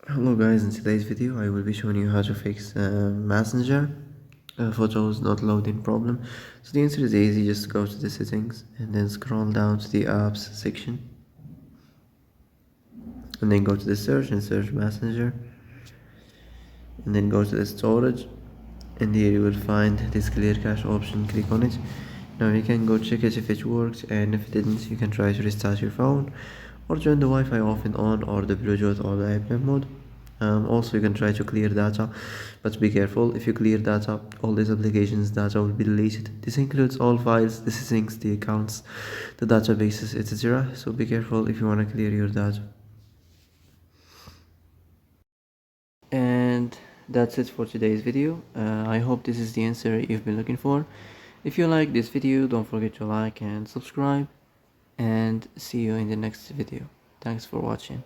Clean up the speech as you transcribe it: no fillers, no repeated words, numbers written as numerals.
Hello guys, in today's video I will be showing you how to fix Messenger photos not loading problem. So the answer is easy, just go to the settings and then scroll down to the apps section and then go to the search and search Messenger and then go to the storage, and here you will find this clear cache option. Click on it. Now you can go check it if it works, and if it didn't you can try to restart your phone or turn the Wi-Fi off and on, or the Bluetooth or the airplane mode. Also you can try to clear data, but be careful. If you clear data, all these applications data will be deleted. This includes all files, the settings, the accounts, the databases, etc. So be careful if you want to clear your data. And that's it for today's video. I hope this is the answer you've been looking for. If you like this video, don't forget to like and subscribe, and see you in the next video. Thanks for watching.